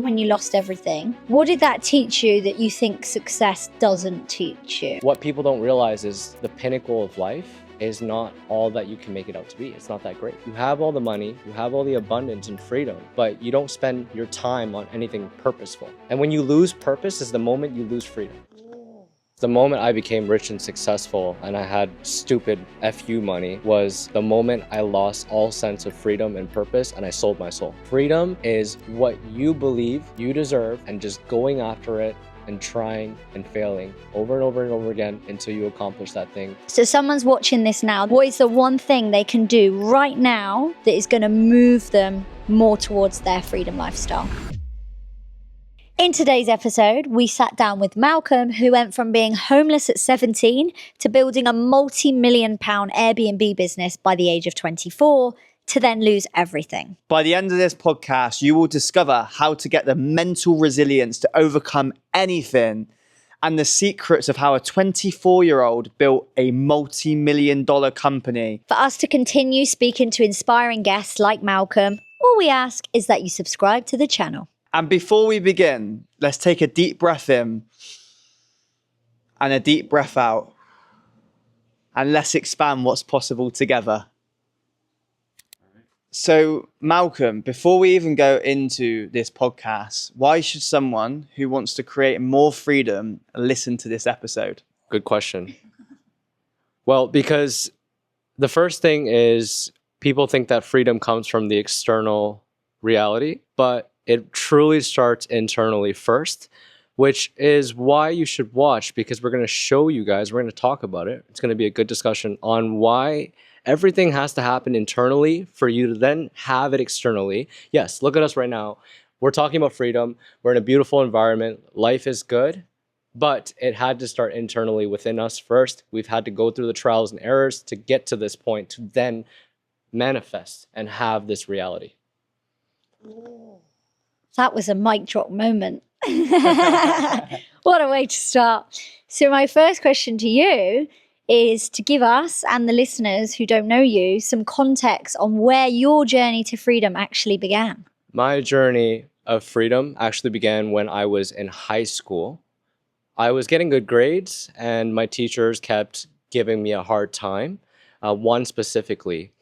When you lost everything, what did that teach you that you think success doesn't teach you? What people don't realize is the pinnacle of life is not all that you can make it out to be. It's not that great. You have all the money, you have all the abundance and freedom, but you don't spend your time on anything purposeful. And when you lose purpose is the moment you lose freedom. The moment I became rich and successful and I had stupid FU money was the moment I lost all sense of freedom and purpose and I sold my soul. Freedom is what you believe you deserve and just going after it and trying and failing over and over and over again until you accomplish that thing. So someone's watching this now. What is the one thing they can do right now that is going to move them more towards their freedom lifestyle? In today's episode, we sat down with Malcolm, who went from being homeless at 17 to building a multi-million-pound Airbnb business by the age of 24, to then lose everything. By the end of this podcast, you will discover how to get the mental resilience to overcome anything and the secrets of how a 24-year-old built a multi-million-dollar company. For us to continue speaking to inspiring guests like Malcolm, all we ask is that you subscribe to the channel. And before we begin, let's take a deep breath in and a deep breath out. And let's expand what's possible together. So, Malcolm, before we even go into this podcast, why should someone who wants to create more freedom listen to this episode? Good question. Well, because the first thing is people think that freedom comes from the external reality, but it truly starts internally first, which is why you should watch, because we're going to show you guys, we're going to talk about it. It's going to be a good discussion on why everything has to happen internally for you to then have it externally. Yes, look at us right now. We're talking about freedom. We're in a beautiful environment. Life is good, but it had to start internally within us first. We've had to go through the trials and errors to get to this point to then manifest and have this reality. That was a mic drop moment. What a way to start. So my first question to you is to give us and the listeners who don't know you some context on where your journey to freedom actually began. My journey of freedom actually began when I was in high school. I was getting good grades and my teachers kept giving me a hard time, one specifically.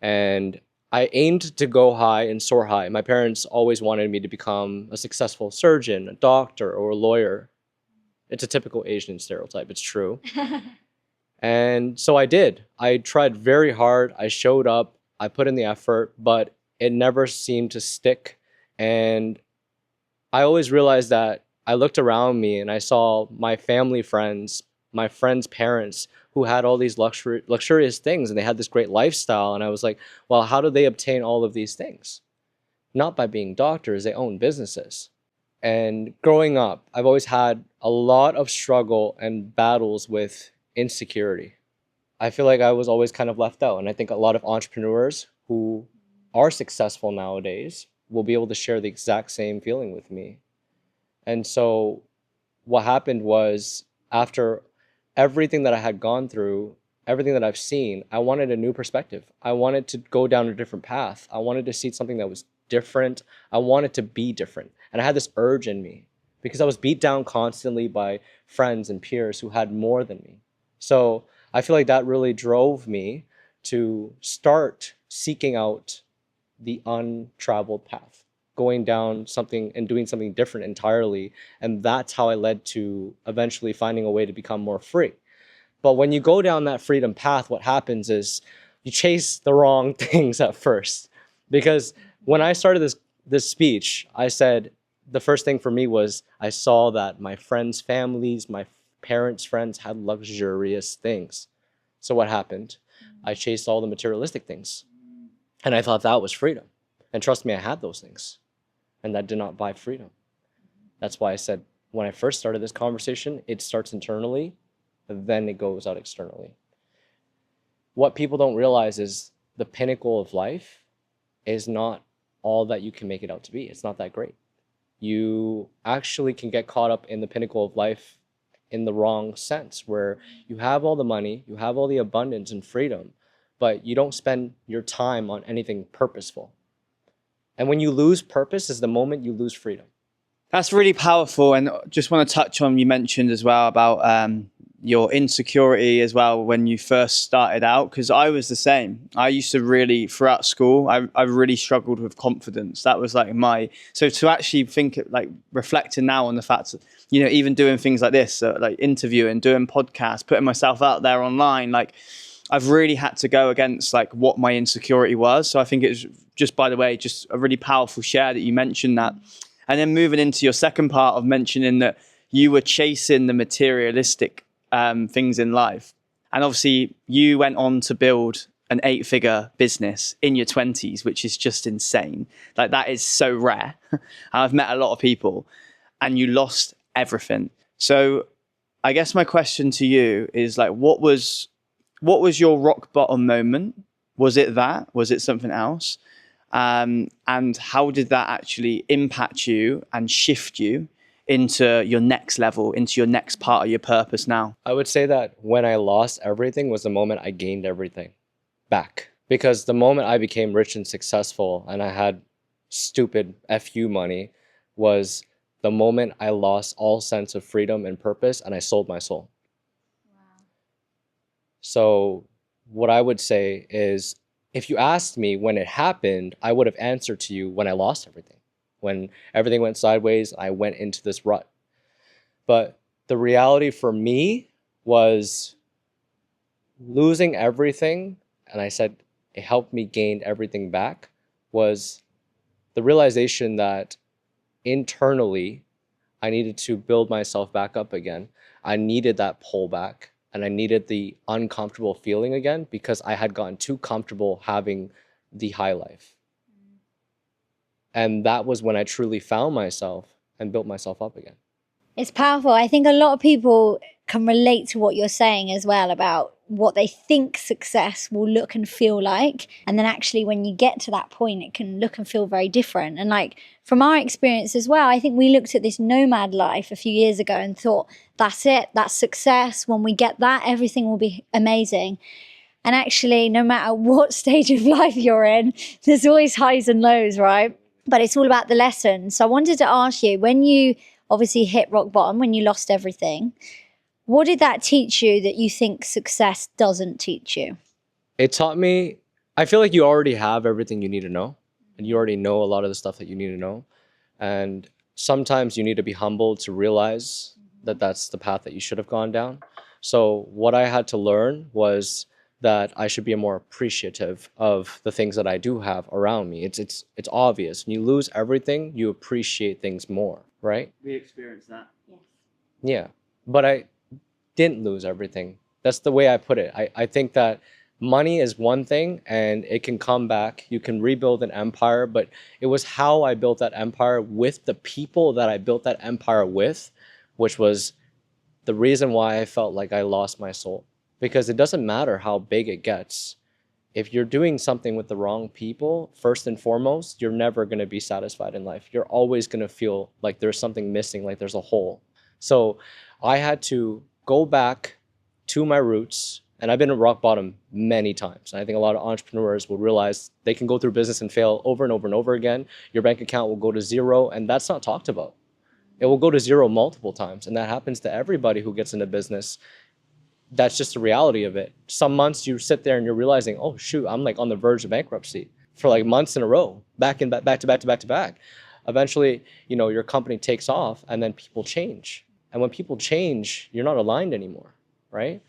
And I aimed to go high and soar high. My parents always wanted me to become a successful surgeon, a doctor, or a lawyer. It's a typical Asian stereotype. It's true. And so I did. I tried very hard. I showed up. I put in the effort, but it never seemed to stick. And I always realized that I looked around me and I saw my family friends, my friends' parents, who had all these luxurious things and they had this great lifestyle. And I was like, well, how do they obtain all of these things? Not by being doctors, they own businesses. And growing up, I've always had a lot of struggle and battles with insecurity. I feel like I was always kind of left out. And I think a lot of entrepreneurs who are successful nowadays will be able to share the exact same feeling with me. And so what happened was, after everything that I had gone through, everything that I've seen, I wanted a new perspective. I wanted to go down a different path. I wanted to see something that was different. I wanted to be different. And I had this urge in me because I was beat down constantly by friends and peers who had more than me. So I feel like that really drove me to start seeking out the untraveled path, going down something and doing something different entirely. And that's how I led to eventually finding a way to become more free. But when you go down that freedom path, what happens is you chase the wrong things at first. Because when I started this speech, I said the first thing for me was I saw that my friends' families, my parents' friends had luxurious things. So what happened? I chased all the materialistic things. And I thought that was freedom. And trust me, I had those things. And that did not buy freedom. That's why I said, when I first started this conversation, it starts internally, then it goes out externally. What people don't realize is the pinnacle of life is not all that you can make it out to be. It's not that great. You actually can get caught up in the pinnacle of life in the wrong sense, where you have all the money, you have all the abundance and freedom, but you don't spend your time on anything purposeful. And when you lose purpose is the moment you lose freedom. That's really powerful. And just want to touch on, you mentioned as well about your insecurity as well when you first started out, because I was the same. I used to really, throughout school, I really struggled with confidence. That was like so to actually think, like reflecting now on the fact that, even doing things like this, like interviewing, doing podcasts, putting myself out there online, like I've really had to go against like what my insecurity was. So I think it's just, by the way, just a really powerful share that you mentioned that. And then moving into your second part of mentioning that you were chasing the materialistic things in life. And obviously you went on to build an 8-figure business in your 20s, which is just insane. Like that is so rare. I've met a lot of people, and you lost everything. So I guess my question to you is like, what was your rock bottom moment? Was it that? Was it something else? And how did that actually impact you and shift you into your next level, into your next part of your purpose now? I would say that when I lost everything was the moment I gained everything back. Because the moment I became rich and successful and I had stupid FU money was the moment I lost all sense of freedom and purpose, and I sold my soul. Wow. So what I would say is, if you asked me when it happened, I would have answered to you when I lost everything. When everything went sideways, I went into this rut. But the reality for me was losing everything, and I said it helped me gain everything back, was the realization that internally I needed to build myself back up again. I needed that pullback, and I needed the uncomfortable feeling again because I had gotten too comfortable having the high life. And that was when I truly found myself and built myself up again. It's powerful. I think a lot of people can relate to what you're saying as well about what they think success will look and feel like. And then actually when you get to that point, it can look and feel very different. And like from our experience as well, I think we looked at this nomad life a few years ago and thought, that's it, that's success. When we get that, everything will be amazing. And actually, no matter what stage of life you're in, there's always highs and lows, right? But it's all about the lesson. So I wanted to ask you, when you obviously hit rock bottom, when you lost everything, what did that teach you that you think success doesn't teach you? It taught me, I feel like you already have everything you need to know, and you already know a lot of the stuff that you need to know. And sometimes you need to be humble to realize that that's the path that you should have gone down. So what I had to learn was that I should be more appreciative of the things that I do have around me. It's obvious. When you lose everything, you appreciate things more, right? We experienced that. Yes. Yeah, but I didn't lose everything. That's the way I put it. I think that money is one thing and it can come back. You can rebuild an empire, but it was how I built that empire with the people that I built that empire with, which was the reason why I felt like I lost my soul. Because it doesn't matter how big it gets. If you're doing something with the wrong people, first and foremost, you're never going to be satisfied in life. You're always going to feel like there's something missing, like there's a hole. So I had to go back to my roots, and I've been at rock bottom many times. And I think a lot of entrepreneurs will realize they can go through business and fail over and over and over again. Your bank account will go to zero, and that's not talked about. It will go to zero multiple times, and that happens to everybody who gets into business. That's just the reality of it. Some months you sit there and you're realizing, oh shoot, I'm like on the verge of bankruptcy for like months in a row, back to back. Eventually, your company takes off and then people change. And when people change, you're not aligned anymore, right?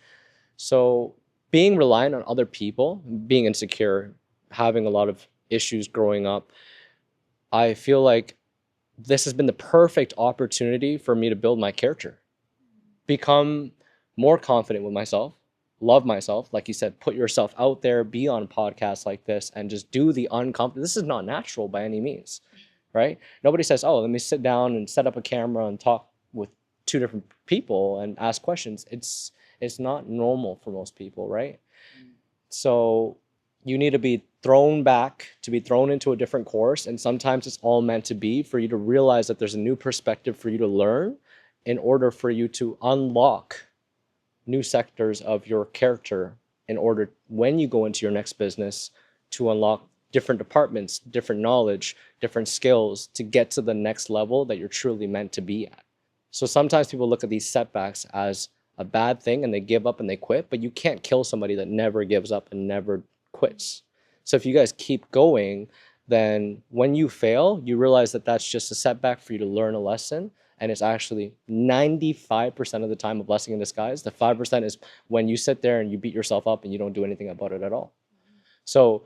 So being reliant on other people, being insecure, having a lot of issues growing up, I feel like this has been the perfect opportunity for me to build my character, become more confident with myself, love myself. Like you said, put yourself out there, be on podcasts like this, and just do the uncomfortable. This is not natural by any means, right? Nobody says, oh, let me sit down and set up a camera and talk with 2 different people and ask questions. It's not normal for most people, right? So you need to be thrown back, to be thrown into a different course. And sometimes it's all meant to be for you to realize that there's a new perspective for you to learn in order for you to unlock new sectors of your character in order when you go into your next business to unlock different departments, different knowledge, different skills to get to the next level that you're truly meant to be at. So sometimes people look at these setbacks as a bad thing and they give up and they quit, but you can't kill somebody that never gives up and never quits. So if you guys keep going, then when you fail, you realize that that's just a setback for you to learn a lesson. And it's actually 95% of the time a blessing in disguise. The 5% is when you sit there and you beat yourself up and you don't do anything about it at all. So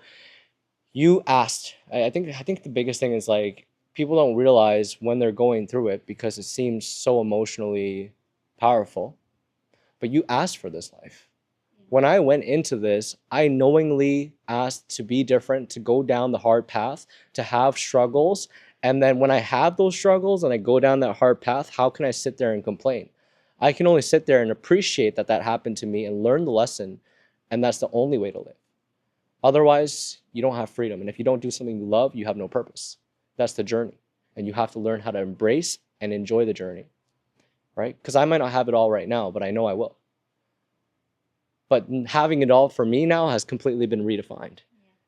you asked, I think the biggest thing is like, people don't realize when they're going through it because it seems so emotionally powerful, but you asked for this life. When I went into this, I knowingly asked to be different, to go down the hard path, to have struggles. And then when I have those struggles and I go down that hard path, how can I sit there and complain? I can only sit there and appreciate that that happened to me and learn the lesson. And that's the only way to live. Otherwise, you don't have freedom. And if you don't do something you love, you have no purpose. That's the journey. And you have to learn how to embrace and enjoy the journey, right? Because I might not have it all right now, but I know I will. But having it all for me now has completely been redefined.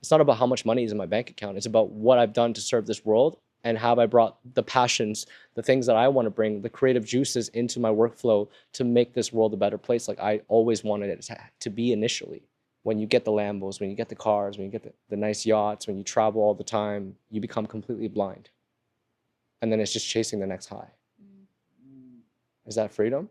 It's not about how much money is in my bank account. It's about what I've done to serve this world and how I brought the passions, the things that I want to bring, the creative juices into my workflow to make this world a better place like I always wanted it to be initially. When you get the Lambos, when you get the cars, when you get the nice yachts, when you travel all the time, you become completely blind. And then it's just chasing the next high. Is that freedom?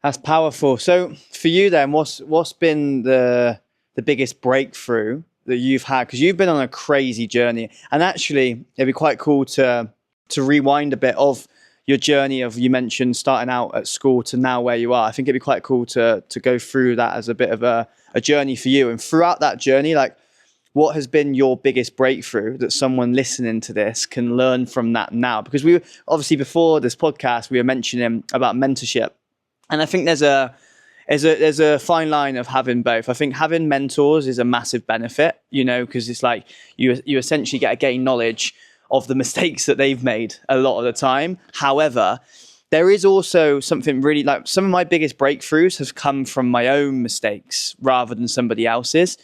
That's powerful. So for you then, what's been the biggest breakthrough that you've had? Because you've been on a crazy journey. And actually, it'd be quite cool to rewind a bit of your journey of, you mentioned starting out at school to now where you are. I think it'd be quite cool to go through that as a bit of a journey for you. And throughout that journey, like, what has been your biggest breakthrough that someone listening to this can learn from that now? Because we were, obviously before this podcast, we were mentioning about mentorship. And I think there's a fine line of having both. I think having mentors is a massive benefit, you know, because it's like you essentially get to gain knowledge of the mistakes that they've made a lot of the time. However, there is also something really, like, some of my biggest breakthroughs have come from my own mistakes rather than somebody else's.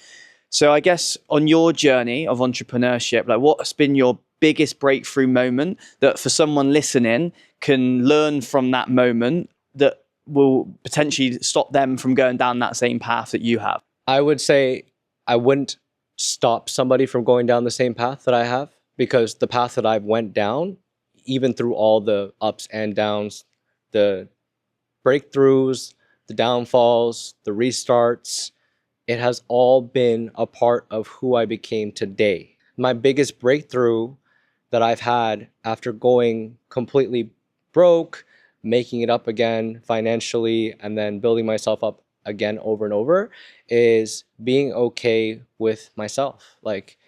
So I guess on your journey of entrepreneurship, like, what's been your biggest breakthrough moment that for someone listening can learn from that moment that will potentially stop them from going down that same path that you have? I would say I wouldn't stop somebody from going down the same path that I have, because the path that I've went down, even through all the ups and downs, the breakthroughs, the downfalls, the restarts, it has all been a part of who I became today. My biggest breakthrough that I've had after going completely broke, making it up again financially, and then building myself up again over and over, is being okay with myself. Like,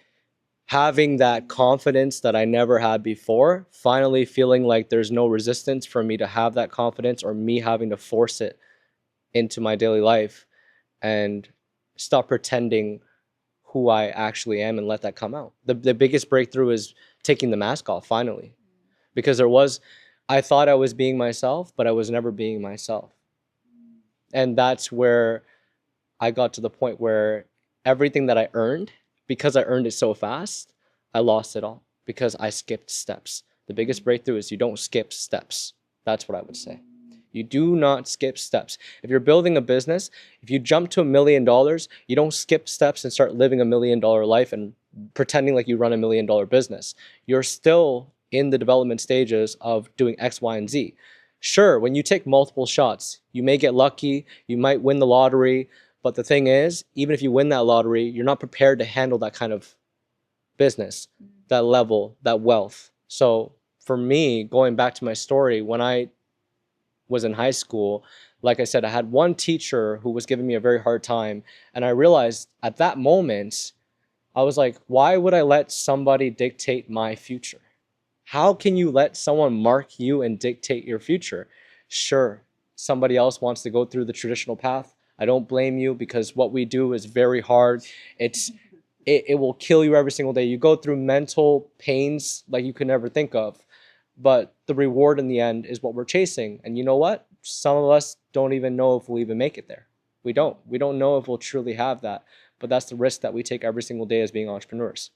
having that confidence that I never had before, finally feeling like there's no resistance for me to have that confidence or me having to force it into my daily life, and stop pretending who I actually am and let that come out. The biggest breakthrough is taking the mask off finally, because I thought I was being myself, but I was never being myself. And that's where I got to the point where everything that I earned, because I earned it so fast, I lost it all because I skipped steps. The biggest breakthrough is you don't skip steps. That's what I would say. You do not skip steps. If you're building a business, if you jump to $1 million, you don't skip steps and start living $1 million life and pretending like you run $1 million business. You're still in the development stages of doing X, Y, and Z. Sure, when you take multiple shots, you may get lucky, you might win the lottery, but the thing is, even if you win that lottery, you're not prepared to handle that kind of business, that level, that wealth. So for me, going back to my story, when I was in high school, like I said, I had one teacher who was giving me a very hard time. And I realized at that moment, I was like, why would I let somebody dictate my future? How can you let someone mark you and dictate your future? Sure, somebody else wants to go through the traditional path. I don't blame you, because what we do is very hard. It will kill you every single day. You go through mental pains like you could never think of. But the reward in the end is what we're chasing. And you know what? Some of us don't even know if we'll even make it there. We don't know if we'll truly have that. But that's the risk that we take every single day as being entrepreneurs.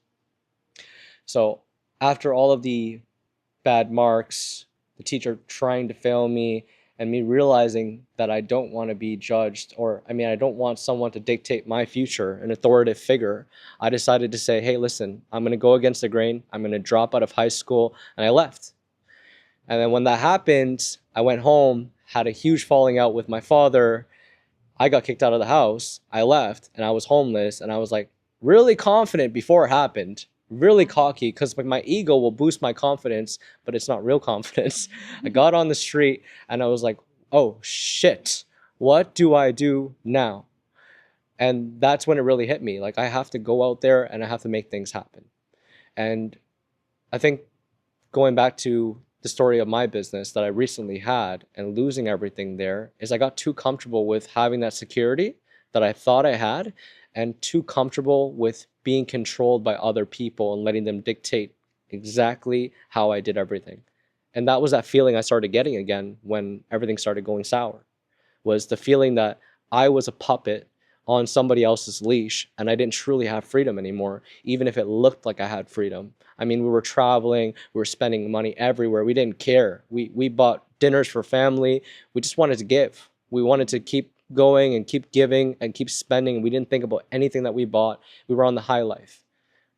So after all of the bad marks, the teacher trying to fail me, and me realizing that I don't want to be judged, or I don't want someone to dictate my future, an authoritative figure, I decided to say, hey, listen, I'm going to go against the grain. I'm going to drop out of high school. And I left. And then when that happened, I went home, had a huge falling out with my father. I got kicked out of the house. I left and I was homeless. And I was like really confident before it happened, really cocky, because my ego will boost my confidence, but it's not real confidence. I got on the street and I was like, oh shit, what do I do now? And that's when it really hit me. Like, I have to go out there and I have to make things happen. And I think going back to the story of my business that I recently had and losing everything there is I got too comfortable with having that security that I thought I had, and too comfortable with being controlled by other people and letting them dictate exactly how I did everything. And that was that feeling I started getting again when everything started going sour, was the feeling that I was a puppet on somebody else's leash and I didn't truly have freedom anymore, even if it looked like I had freedom. I mean, we were traveling, we were spending money everywhere. We didn't care. We bought dinners for family. We just wanted to give. We wanted to keep going and keep giving and keep spending. We didn't think about anything that we bought. We were on the high life.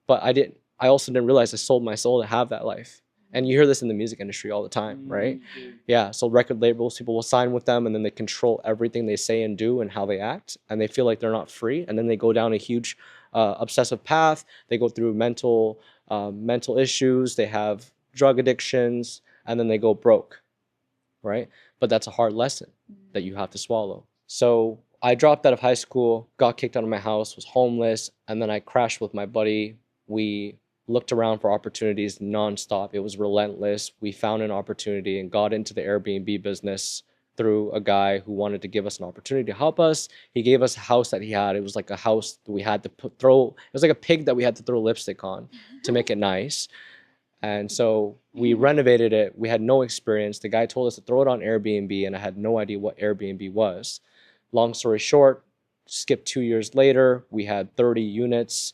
But I also didn't realize I sold my soul to have that life. And you hear this in the music industry all the time, right? Yeah, so record labels, people will sign with them and then they control everything they say and do and how they act. And they feel like they're not free. And then they go down a huge obsessive path. They go through mental issues. They have drug addictions. And then they go broke, right? But that's a hard lesson that you have to swallow. So I dropped out of high school, got kicked out of my house, was homeless. And then I crashed with my buddy. We looked around for opportunities nonstop. It was relentless. We found an opportunity and got into the Airbnb business through a guy who wanted to give us an opportunity to help us. He gave us a house that he had. It was like a house that we had to it was like a pig that we had to throw lipstick on to make it nice. And so we renovated it. We had no experience. The guy told us to throw it on Airbnb and I had no idea what Airbnb was. Long story short, skip 2 years later, we had 30 units.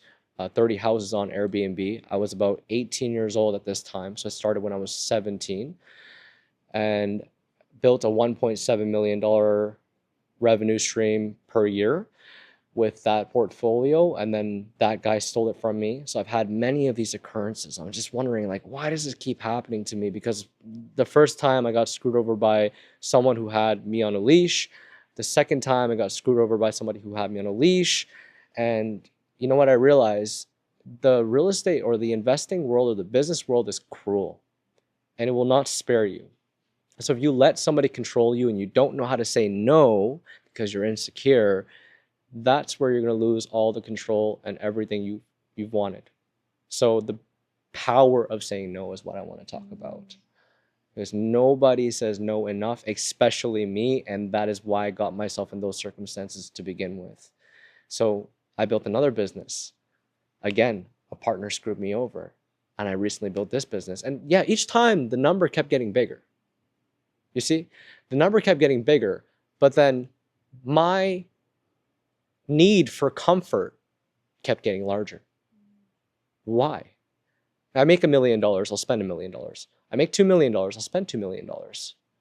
30 houses on Airbnb. I was about 18 years old at this time. So I started when I was 17 and built a $1.7 million revenue stream per year with that portfolio. And then that guy stole it from me. So I've had many of these occurrences. I'm just wondering, like, why does this keep happening to me? Because the first time I got screwed over by someone who had me on a leash. The second time I got screwed over by somebody who had me on a leash. And you know what I realized? The real estate or the investing world or the business world is cruel and it will not spare you. So if you let somebody control you and you don't know how to say no because you're insecure, that's where you're going to lose all the control and everything you've wanted. So the power of saying no is what I want to talk about. Because nobody says no enough, especially me, and that is why I got myself in those circumstances to begin with. So I built another business. Again, a partner screwed me over. And I recently built this business. And yeah, each time the number kept getting bigger. You see, the number kept getting bigger. But then my need for comfort kept getting larger. Why? I make $1 million, I'll spend $1 million. I make $2 million, I'll spend $2 million.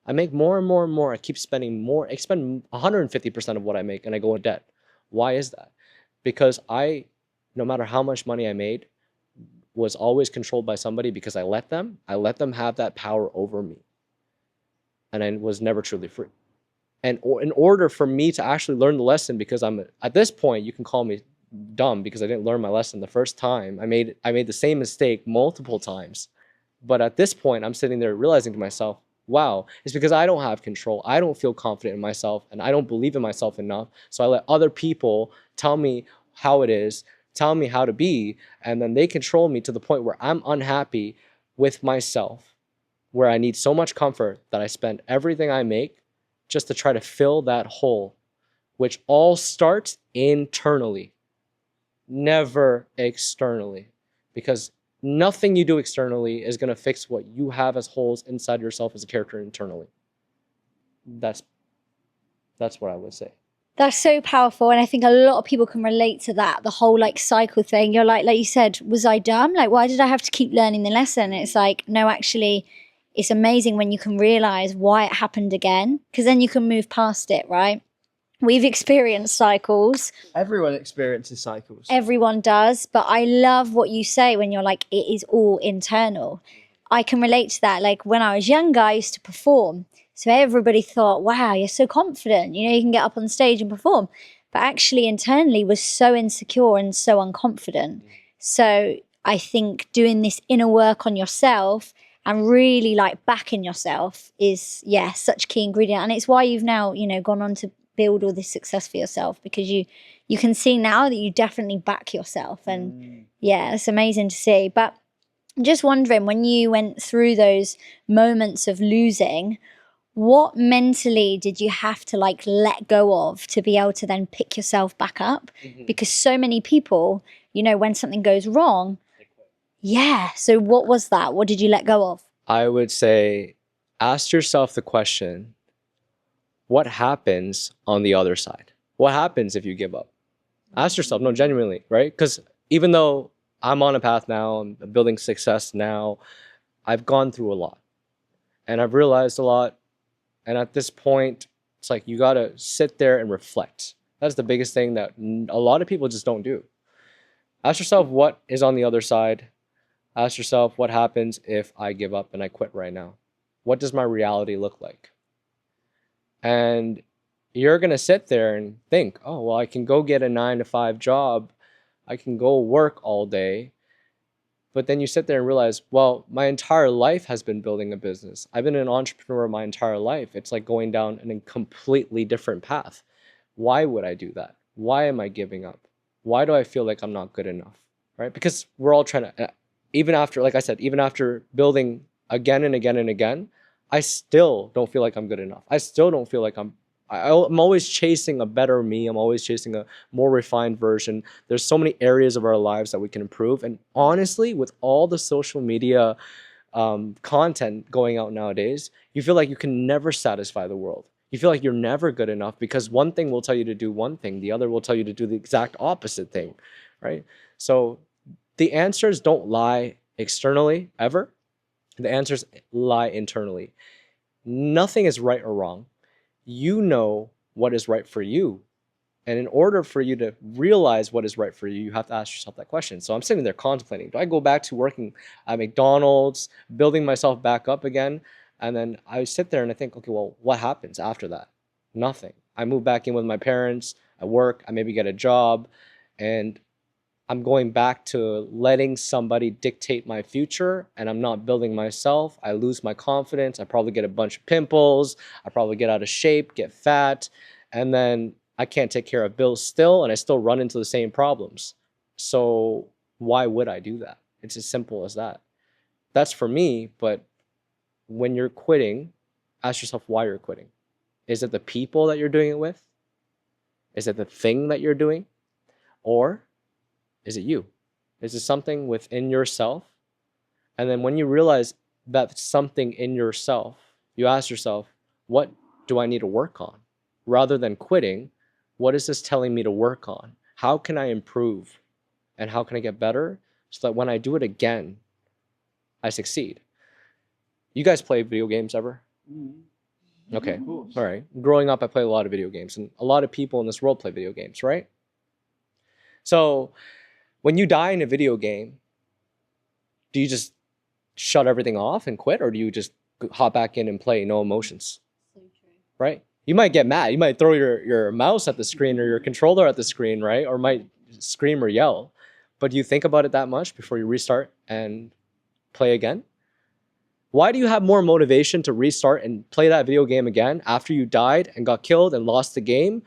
I make more and more and more. I keep spending more. I spend 150% of what I make and I go in debt. Why is that? Because no matter how much money I made, was always controlled by somebody because I let them have that power over me. And I was never truly free. And in order for me to actually learn the lesson, because at this point, you can call me dumb because I didn't learn my lesson the first time. I made the same mistake multiple times. But at this point, I'm sitting there realizing to myself, wow, it's because I don't have control. I don't feel confident in myself and I don't believe in myself enough. So I let other people tell me how it is, tell me how to be, and then they control me to the point where I'm unhappy with myself, where I need so much comfort that I spend everything I make just to try to fill that hole, which all starts internally, never externally, because nothing you do externally is going to fix what you have as holes inside yourself as a character internally. That's what I would say. That's so powerful. And I think a lot of people can relate to that. The whole like cycle thing. You're like you said, was I dumb? Like, why did I have to keep learning the lesson? And it's like, no, actually, it's amazing when you can realize why it happened again, because then you can move past it, right? We've experienced cycles. Everyone experiences cycles. Everyone does. But I love what you say when you're like, it is all internal. I can relate to that. Like when I was younger, I used to perform. So everybody thought, wow, you're so confident. You know, you can get up on stage and perform. But actually internally was so insecure and so unconfident. So I think doing this inner work on yourself and really like backing yourself is, yeah, such a key ingredient. And it's why you've now, you know, gone on to build all this success for yourself, because you can see now that you definitely back yourself. And yeah, it's amazing to see. But just wondering, when you went through those moments of losing, what mentally did you have to like let go of to be able to then pick yourself back up? Because so many people, you know, when something goes wrong, yeah. So what was that? What did you let go of? I would say, ask yourself the question, what happens on the other side? What happens if you give up? Ask yourself, no, genuinely, right? Because even though I'm on a path now, I'm building success now, I've gone through a lot and I've realized a lot. And at this point, it's like you got to sit there and reflect. That's the biggest thing that a lot of people just don't do. Ask yourself what is on the other side. Ask yourself, what happens if I give up and I quit right now? What does my reality look like? And you're going to sit there and think, oh, well, I can go get a 9-to-5 job. I can go work all day. But then you sit there and realize, well, my entire life has been building a business. I've been an entrepreneur my entire life. It's like going down a completely different path. Why would I do that? Why am I giving up? Why do I feel like I'm not good enough? Right? Because we're all trying to, even after, like I said, even after building again and again and again, I still don't feel like I'm good enough. I still don't feel like I'm always chasing a better me. I'm always chasing a more refined version. There's so many areas of our lives that we can improve. And honestly, with all the social media content going out nowadays, you feel like you can never satisfy the world. You feel like you're never good enough because one thing will tell you to do one thing. The other will tell you to do the exact opposite thing, right? So the answers don't lie externally ever. The answers lie internally. Nothing is right or wrong. You know what is right for you. And in order for you to realize what is right for you, you have to ask yourself that question. So I'm sitting there contemplating, do I go back to working at McDonald's, building myself back up again? And then I sit there and I think, okay, well, what happens after that? Nothing. I move back in with my parents, I work, I maybe get a job, and I'm going back to letting somebody dictate my future, and I'm not building myself. I lose my confidence. I probably get a bunch of pimples. I probably get out of shape, get fat, and then I can't take care of bills still, and I still run into the same problems. So why would I do that? It's as simple as that. That's for me, but when you're quitting, ask yourself why you're quitting. Is it the people that you're doing it with? Is it the thing that you're doing? Or is it you? Is it something within yourself? And then when you realize that's something in yourself, you ask yourself, what do I need to work on? Rather than quitting, what is this telling me to work on? How can I improve? And how can I get better so that when I do it again, I succeed? You guys play video games ever? Okay, all right. Growing up, I played a lot of video games, and a lot of people in this world play video games, right? So when you die in a video game, do you just shut everything off and quit, or do you just hop back in and play, no emotions? So true. Right? You might get mad. You might throw your mouse at the screen or your controller at the screen, right? Or might scream or yell. But do you think about it that much before you restart and play again? Why do you have more motivation to restart and play that video game again after you died and got killed and lost the game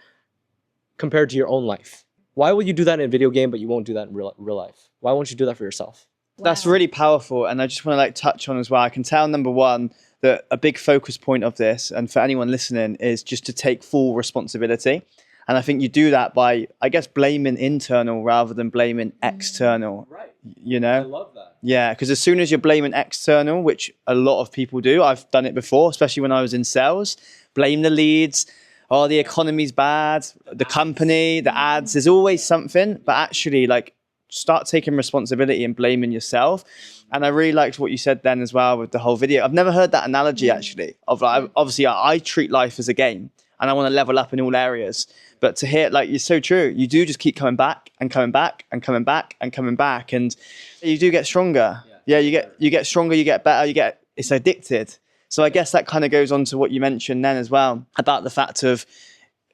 compared to your own life? Why will you do that in a video game, but you won't do that in real life? Why won't you do that for yourself? Wow. That's really powerful. And I just want to like touch on as well. I can tell, number one, that a big focus point of this, and for anyone listening, is just to take full responsibility. And I think you do that by, I guess, blaming internal rather than blaming external. Right. You know? I love that. Yeah, because as soon as you're blaming external, which a lot of people do, I've done it before, especially when I was in sales, blame the leads. oh, the economy's bad, the company, the ads, there's always something, but actually like start taking responsibility and blaming yourself. And I really liked what you said then as well with the whole video. I've never heard that analogy actually of like, obviously I treat life as a game and I want to level up in all areas. But to hear it, like, you're so true. You do just keep coming back and coming back and coming back and coming back. And you do get stronger. Yeah, you get stronger, you get better, it's addicted. So I guess that kind of goes on to what you mentioned then as well about the fact of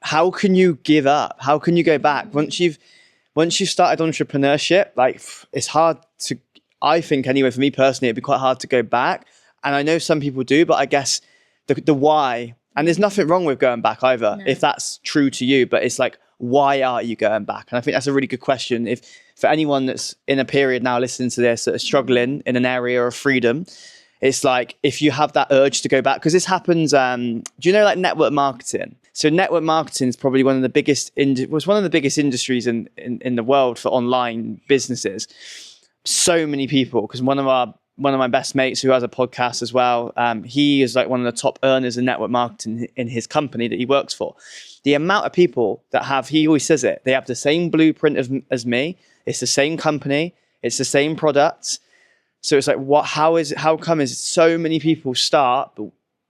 how can you give up? How can you go back? Once you've started entrepreneurship, like it's hard to, I think anyway, for me personally, it'd be quite hard to go back. And I know some people do, but I guess the why, and there's nothing wrong with going back either, if that's true to you, but it's like, why are you going back? And I think that's a really good question. If for anyone that's in a period now listening to this that are struggling in an area of freedom, it's like, if you have that urge to go back, because this happens, do you know like network marketing? So network marketing is probably one of the biggest industries in the world for online businesses. So many people, because one of my best mates who has a podcast as well, he is like one of the top earners in network marketing in his company that he works for. The amount of people that have, he always says it, they have the same blueprint as me. It's the same company. It's the same products. So it's like, how come is so many people start,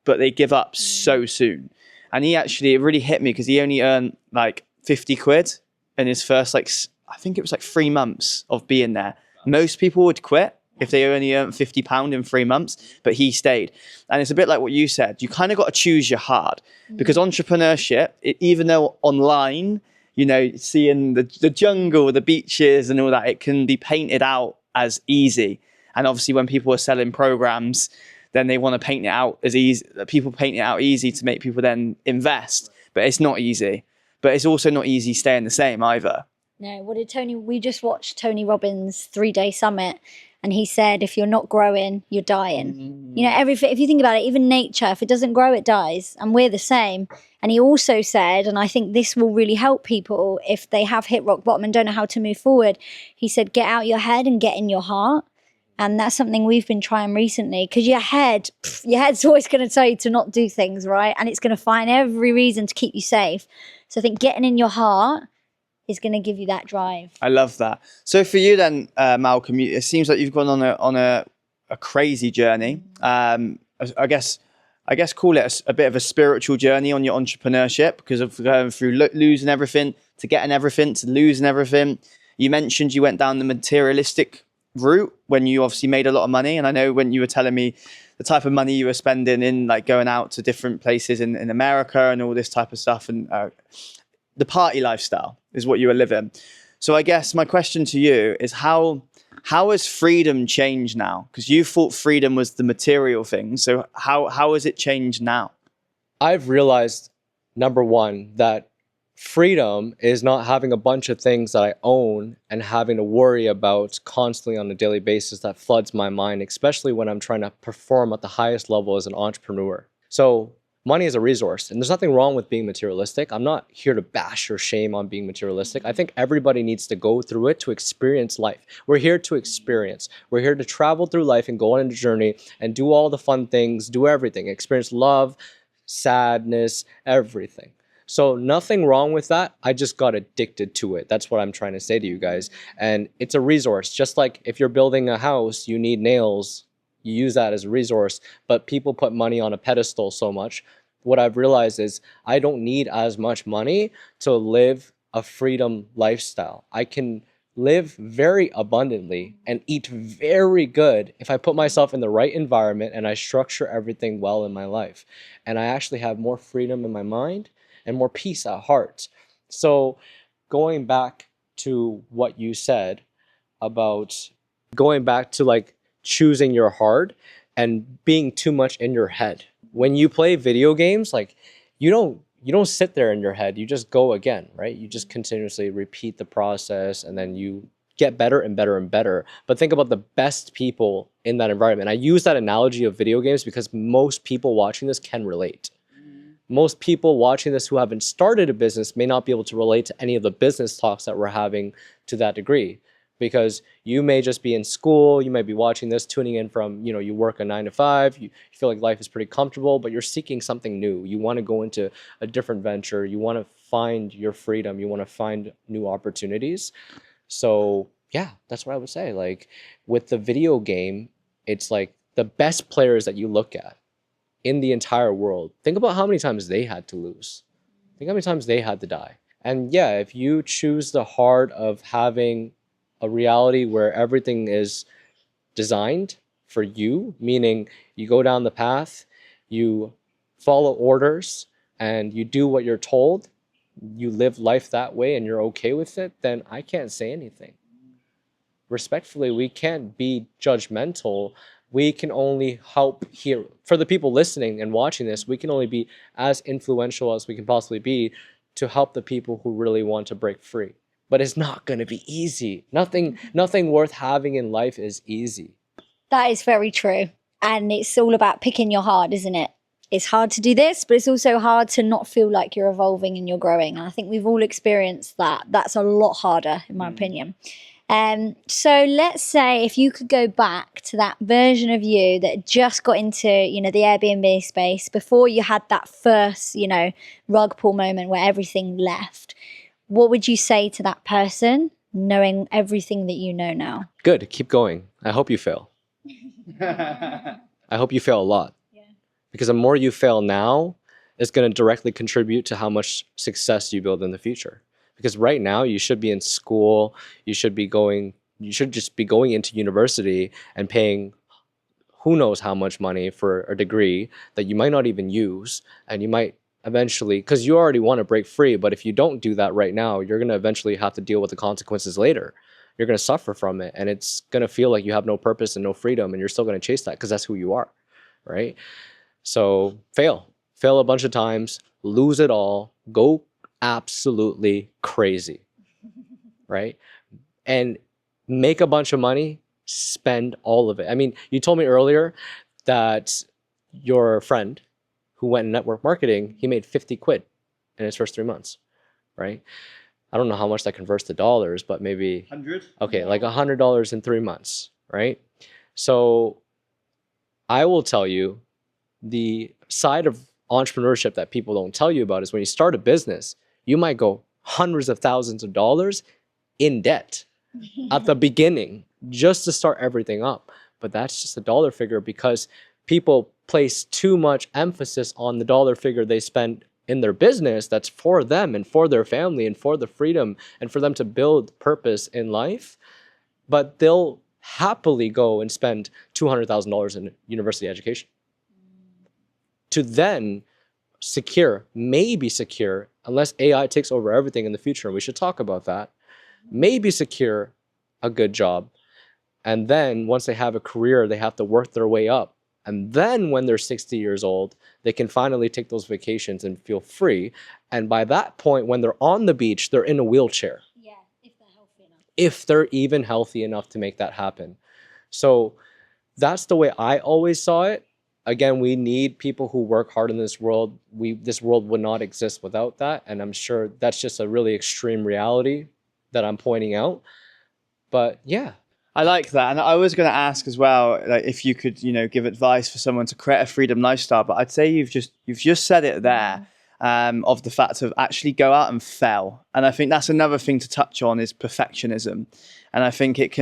but they give up so soon? And it really hit me because he only earned like 50 quid in his first, like, I think it was like 3 months of being there. Most people would quit if they only earned £50 in 3 months, but he stayed. And it's a bit like what you said. You kind of got to choose your heart, because entrepreneurship, even though online, you know, seeing the jungle, the beaches and all that, it can be painted out as easy. And obviously when people are selling programs, then they want to paint it out as easy. People paint it out easy to make people then invest, but it's not easy. But it's also not easy staying the same either. No, we just watched Tony Robbins' 3-day summit, and he said, if you're not growing, you're dying. You know, if you think about it, even nature, if it doesn't grow, it dies. And we're the same. And he also said, and I think this will really help people if they have hit rock bottom and don't know how to move forward. He said, get out your head and get in your heart. And that's something we've been trying recently, because your head's always going to tell you to not do things, right? And it's going to find every reason to keep you safe. So I think getting in your heart is going to give you that drive. I love that. So for you then, Malcolm, it seems like you've gone on a crazy journey. I guess call it a bit of a spiritual journey on your entrepreneurship, because of going through losing everything to getting everything to losing everything. You mentioned you went down the materialistic route when you obviously made a lot of money. And I know when you were telling me the type of money you were spending in like going out to different places in America and all this type of stuff, and the party lifestyle is what you were living. So I guess my question to you is how has freedom changed now? Because you thought freedom was the material thing. So how has it changed now? I've realized, number one, that freedom is not having a bunch of things that I own and having to worry about constantly on a daily basis. That floods my mind, especially when I'm trying to perform at the highest level as an entrepreneur. So money is a resource, and there's nothing wrong with being materialistic. I'm not here to bash or shame on being materialistic. I think everybody needs to go through it to experience life. We're here to experience. We're here to travel through life and go on a journey and do all the fun things, do everything, experience love, sadness, everything. So nothing wrong with that. I just got addicted to it. That's what I'm trying to say to you guys. And it's a resource. Just like if you're building a house, you need nails. You use that as a resource. But people put money on a pedestal so much. What I've realized is I don't need as much money to live a freedom lifestyle. I can live very abundantly and eat very good if I put myself in the right environment and I structure everything well in my life. And I actually have more freedom in my mind and more peace at heart. So going back to what you said about going back to like choosing your heart and being too much in your head. When you play video games, like you don't sit there in your head, you just go again, right? You just continuously repeat the process and then you get better and better and better. But think about the best people in that environment. I use that analogy of video games because most people watching this can relate. Most people watching this who haven't started a business may not be able to relate to any of the business talks that we're having to that degree. because you may just be in school, you might be watching this, tuning in from, you work a 9 to 5, you feel like life is pretty comfortable, but you're seeking something new. You want to go into a different venture. You want to find your freedom. You want to find new opportunities. So yeah, that's what I would say. Like with the video game, it's like the best players that you look at in the entire world. Think about how many times they had to lose. Think how many times they had to die. And yeah, if you choose the heart of having a reality where everything is designed for you, meaning you go down the path, you follow orders, and you do what you're told, you live life that way and you're okay with it, then I can't say anything. Respectfully, we can't be judgmental. We can only help here. For the people listening and watching this, we can only be as influential as we can possibly be to help the people who really want to break free. But it's not going to be easy. Nothing worth having in life is easy. That is very true. And it's all about picking your heart, isn't it? It's hard to do this, but it's also hard to not feel like you're evolving and you're growing. And I think we've all experienced that. That's a lot harder, in my opinion. So let's say if you could go back to that version of you that just got into, the Airbnb space before you had that first, rug pull moment where everything left, what would you say to that person knowing everything that you know now? Good. Keep going. I hope you fail. I hope you fail a lot. Yeah. Because the more you fail now, it's going to directly contribute to how much success you build in the future. Because right now you should be in school, you should just be going into university and paying who knows how much money for a degree that you might not even use, and you might eventually, because you already want to break free, but if you don't do that right now, you're going to eventually have to deal with the consequences later. You're going to suffer from it, and it's going to feel like you have no purpose and no freedom, and you're still going to chase that because that's who you are, right? So fail a bunch of times, lose it all, go absolutely crazy, right? And make a bunch of money, spend all of it. I mean, you told me earlier that your friend who went in network marketing, he made 50 quid in his first 3 months, right? I don't know how much that converts to dollars, but maybe 100. Okay, like $100 in 3 months, right? So I will tell you, the side of entrepreneurship that people don't tell you about is when you start a business, you might go hundreds of thousands of dollars in debt at the beginning just to start everything up. But that's just a dollar figure because people place too much emphasis on the dollar figure they spend in their business that's for them and for their family and for the freedom and for them to build purpose in life. But they'll happily go and spend $200,000 in university education to then maybe secure, unless AI takes over everything in the future, and we should talk about that, maybe secure a good job. And then once they have a career, they have to work their way up. And then when they're 60 years old, they can finally take those vacations and feel free. And by that point, when they're on the beach, they're in a wheelchair. Yeah, if they're healthy enough. If they're even healthy enough to make that happen. So that's the way I always saw it. Again, we need people who work hard in this world. This world would not exist without that. And I'm sure that's just a really extreme reality that I'm pointing out. But yeah. I like that. And I was going to ask as well, like if you could, give advice for someone to create a freedom lifestyle. But I'd say you've just said it there, of the fact of actually go out and fail. And I think that's another thing to touch on is perfectionism. And I think it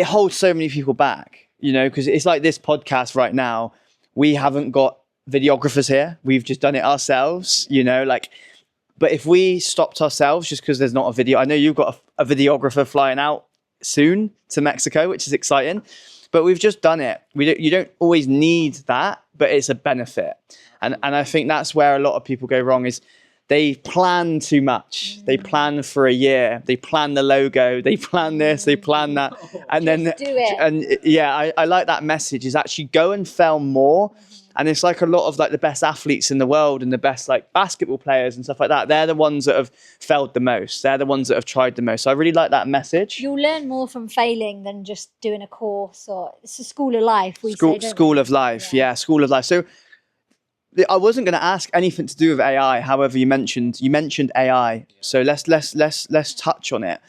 holds so many people back. Because it's like this podcast right now, we haven't got videographers here. We've just done it ourselves, but if we stopped ourselves just because there's not a video, I know you've got a videographer flying out soon to Mexico, which is exciting, but we've just done it. You don't always need that, but it's a benefit. And I think that's where a lot of people go wrong is they plan too much. They plan for a year. They plan the logo. They plan this. They plan that. And then do it. And yeah, I like that message is actually go and fail more. And it's like a lot of like the best athletes in the world and the best like basketball players and stuff like that. They're the ones that have failed the most. They're the ones that have tried the most. So I really like that message. You'll learn more from failing than just doing a course, or it's a school of life. School of life. Yeah, school of life. So I wasn't going to ask anything to do with AI. However, you mentioned AI. So let's touch on it.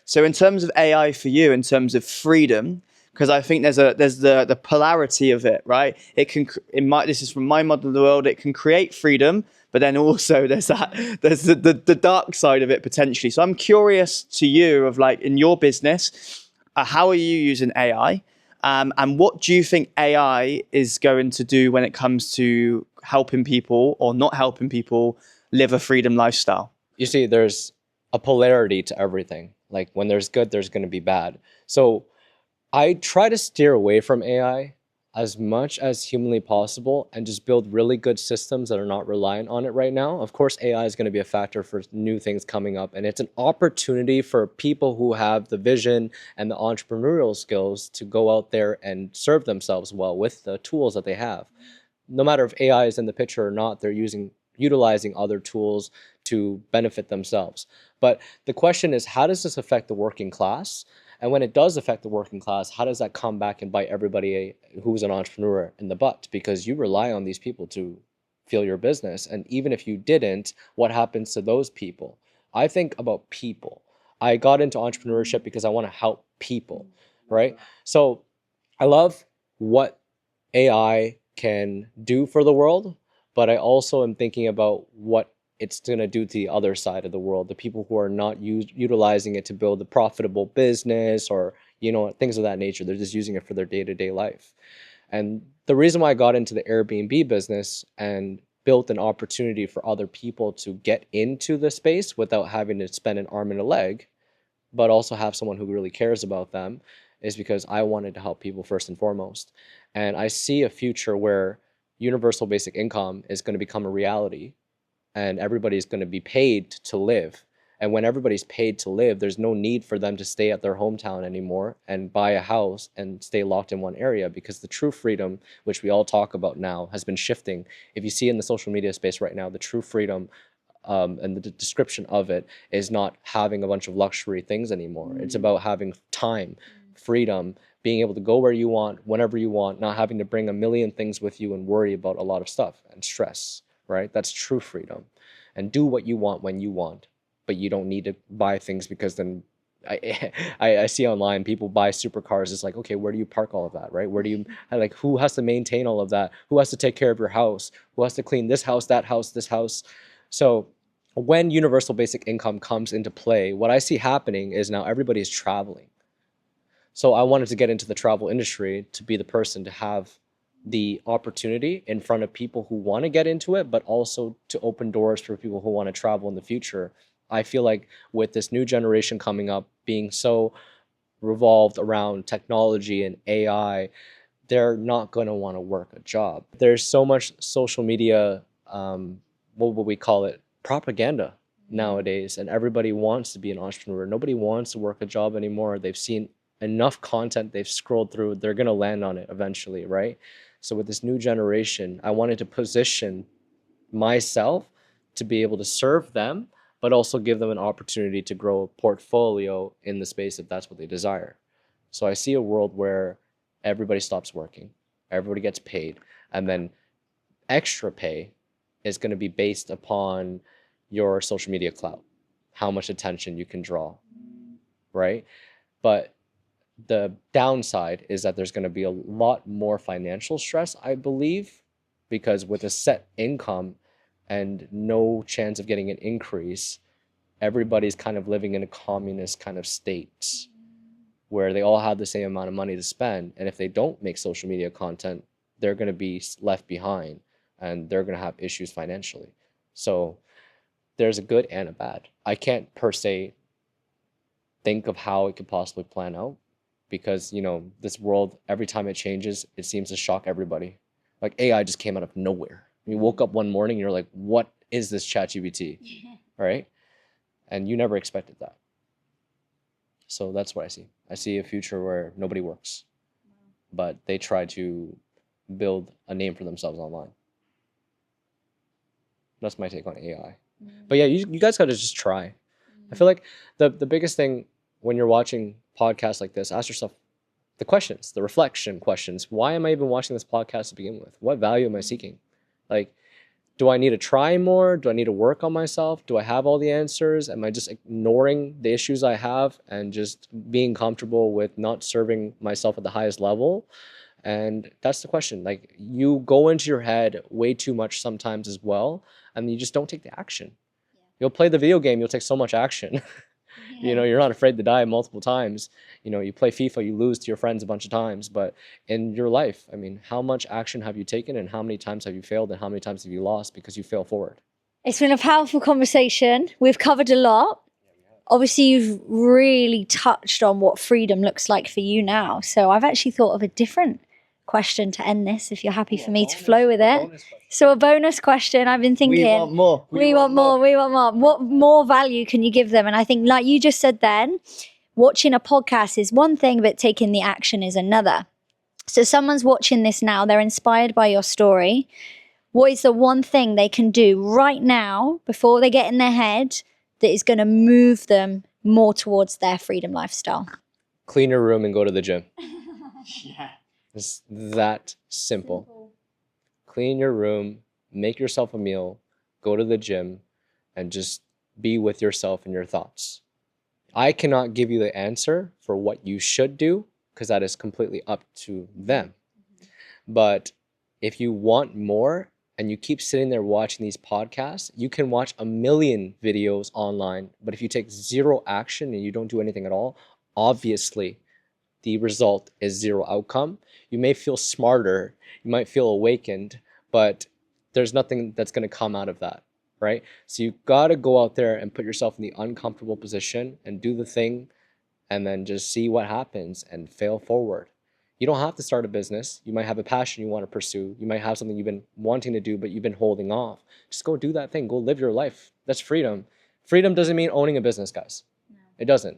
So in terms of AI for you, in terms of freedom, because I think there's the polarity of it, right? It can this is from my model of the world. It can create freedom, but then also there's the dark side of it potentially. So I'm curious to you of like in your business, how are you using AI, and what do you think AI is going to do when it comes to helping people or not helping people live a freedom lifestyle? You see, there's a polarity to everything. Like when there's good, there's going to be bad. So I try to steer away from AI as much as humanly possible and just build really good systems that are not reliant on it right now. Of course, AI is going to be a factor for new things coming up, and it's an opportunity for people who have the vision and the entrepreneurial skills to go out there and serve themselves well with the tools that they have. No matter if AI is in the picture or not, they're utilizing other tools to benefit themselves. But the question is, how does this affect the working class? And when it does affect the working class, how does that come back and bite everybody who's an entrepreneur in the butt? Because you rely on these people to fuel your business. And even if you didn't, what happens to those people? I think about people. I got into entrepreneurship because I want to help people, right? So I love what AI can do for the world, but I also am thinking about what it's going to do to the other side of the world, the people who are not utilizing it to build a profitable business or, things of that nature. They're just using it for their day-to-day life. And the reason why I got into the Airbnb business and built an opportunity for other people to get into the space without having to spend an arm and a leg, but also have someone who really cares about them, is because I wanted to help people first and foremost. And I see a future where universal basic income is going to become a reality and everybody's going to be paid to live. And when everybody's paid to live, there's no need for them to stay at their hometown anymore and buy a house and stay locked in one area, because the true freedom, which we all talk about now, has been shifting. If you see in the social media space right now, the true freedom and the description of it is not having a bunch of luxury things anymore. It's about having time, freedom, being able to go where you want, whenever you want, not having to bring a million things with you and worry about a lot of stuff and stress, right? That's true freedom. And do what you want when you want, but you don't need to buy things, because then I see online people buy supercars. It's like, okay, where do you park all of that, right? Where do you, like, who has to maintain all of that? Who has to take care of your house? Who has to clean this house, that house, this house? So when universal basic income comes into play, what I see happening is now everybody is traveling. So I wanted to get into the travel industry to be the person to have the opportunity in front of people who want to get into it, but also to open doors for people who want to travel in the future. I feel like with this new generation coming up being so revolved around technology and AI, they're not going to want to work a job. There's so much social media, what would we call it, propaganda nowadays, and everybody wants to be an entrepreneur. Nobody wants to work a job anymore. They've seen enough content, they've scrolled through, they're going to land on it eventually, right? So with this new generation, I wanted to position myself to be able to serve them, but also give them an opportunity to grow a portfolio in the space if that's what they desire. So I see a world where everybody stops working, everybody gets paid, and then extra pay is going to be based upon your social media clout, how much attention you can draw, right? But the downside is that there's going to be a lot more financial stress, I believe, because with a set income and no chance of getting an increase, everybody's kind of living in a communist kind of state where they all have the same amount of money to spend. And if they don't make social media content, they're going to be left behind and they're going to have issues financially. So there's a good and a bad. I can't per se think of how it could possibly plan out, because, this world, every time it changes, it seems to shock everybody. Like AI just came out of nowhere. You woke up one morning and you're like, what is this ChatGPT? Right? And you never expected that. So that's what I see. I see a future where nobody works, but they try to build a name for themselves online. That's my take on AI. But yeah, you guys got to just try. I feel like the biggest thing when you're watching podcasts like this, ask yourself the questions, the reflection questions. Why am I even watching this podcast to begin with? What value am I seeking? Like, Do I need to try more? Do I need to work on myself? Do I have all the answers? Am I just ignoring the issues I have and just being comfortable with not serving myself at the highest level? And that's the question. Like, you go into your head way too much sometimes as well, and you just don't take the action. You'll play the video game, you'll take so much action. You know, you're not afraid to die multiple times. You know, you play FIFA, you lose to your friends a bunch of times. But in your life, I mean, how much action have you taken, and how many times have you failed, and how many times have you lost because you fail forward? It's been a powerful conversation. We've covered a lot. Obviously, you've really touched on what freedom looks like for you now. So I've actually thought of a different question to end this, if you're happy for me to flow with it. So a bonus question, I've been thinking. We want more. We want more. What more value can you give them? And I think, like you just said then, watching a podcast is one thing, but taking the action is another. So someone's watching this now, they're inspired by your story. What is the one thing they can do right now before they get in their head that is going to move them more towards their freedom lifestyle? Clean your room and go to the gym. Yeah. It's that simple. Clean your room, make yourself a meal, go to the gym, and just be with yourself and your thoughts. I cannot give you the answer for what you should do, because that is completely up to them. But if you want more and you keep sitting there watching these podcasts, you can watch a million videos online. But if you take zero action and you don't do anything at all, obviously the result is zero outcome. You may feel smarter, you might feel awakened, but there's nothing that's going to come out of that, right? So you got to go out there and put yourself in the uncomfortable position and do the thing, and then just see what happens and fail forward. You don't have to start a business. You might have a passion you want to pursue. You might have something you've been wanting to do, but you've been holding off. Just go do that thing. Go live your life. That's freedom. Freedom doesn't mean owning a business, guys. No. It doesn't.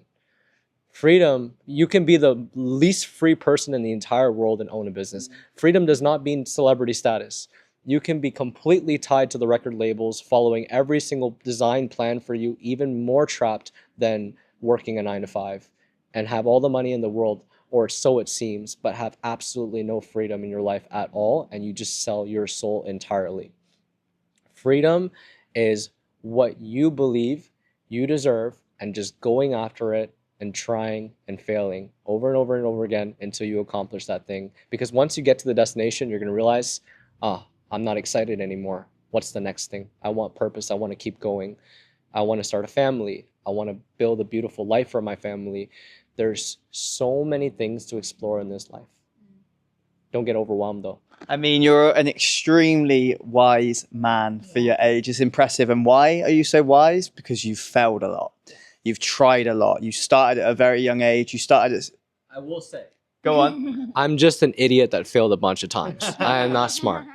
Freedom, you can be the least free person in the entire world and own a business. Freedom does not mean celebrity status. You can be completely tied to the record labels, following every single design plan for you, even more trapped than working a 9-to-5, and have all the money in the world, or so it seems, but have absolutely no freedom in your life at all, and you just sell your soul entirely. Freedom is what you believe you deserve, and just going after it and trying and failing over and over and over again until you accomplish that thing. Because once you get to the destination, you're going to realize, I'm not excited anymore. What's the next thing? I want purpose. I want to keep going. I want to start a family. I want to build a beautiful life for my family. There's so many things to explore in this life. Don't get overwhelmed though. I mean, you're an extremely wise man for your age. It's impressive. And why are you so wise? Because you've failed a lot. You've tried a lot. You started at a very young age. You started at... I will say. Go on. I'm just an idiot that failed a bunch of times. I am not smart.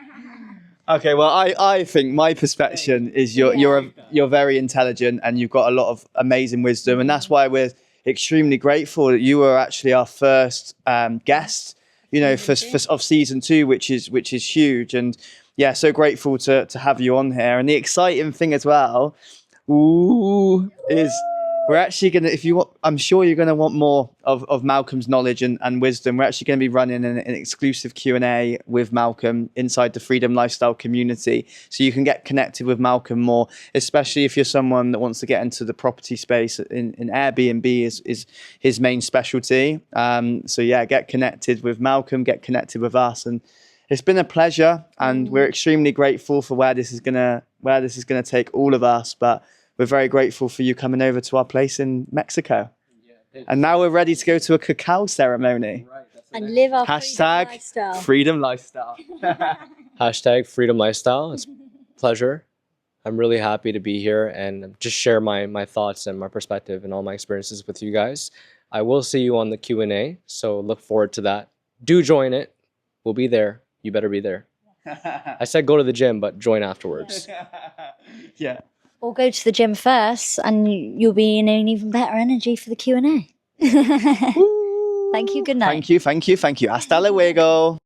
Okay, well, I think my perception is you're very intelligent and you've got a lot of amazing wisdom. And that's why we're extremely grateful that you were actually our first guest, you know, for of season 2, which is huge. And yeah, so grateful to have you on here. And the exciting thing as well, is we're actually going to, if you want, I'm sure you're going to want more of Malcolm's knowledge and wisdom. We're actually going to be running an exclusive Q&A with Malcolm inside the Freedom Lifestyle community. So you can get connected with Malcolm more, especially if you're someone that wants to get into the property space. In Airbnb is his main specialty. So yeah, get connected with Malcolm, get connected with us. And it's been a pleasure. And we're extremely grateful for where this is going to take all of us. But we're very grateful for you coming over to our place in Mexico. Yeah, and now we're ready to go to a cacao ceremony. Right, and live our freedom lifestyle. Hashtag freedom lifestyle. It's a pleasure. I'm really happy to be here and just share my thoughts and my perspective and all my experiences with you guys. I will see you on the Q&A, so look forward to that. Do join it. We'll be there. You better be there. I said go to the gym, but join afterwards. Yeah. Or go to the gym first and you'll be in an even better energy for the Q&A. Thank you. Good night. Thank you. Hasta luego.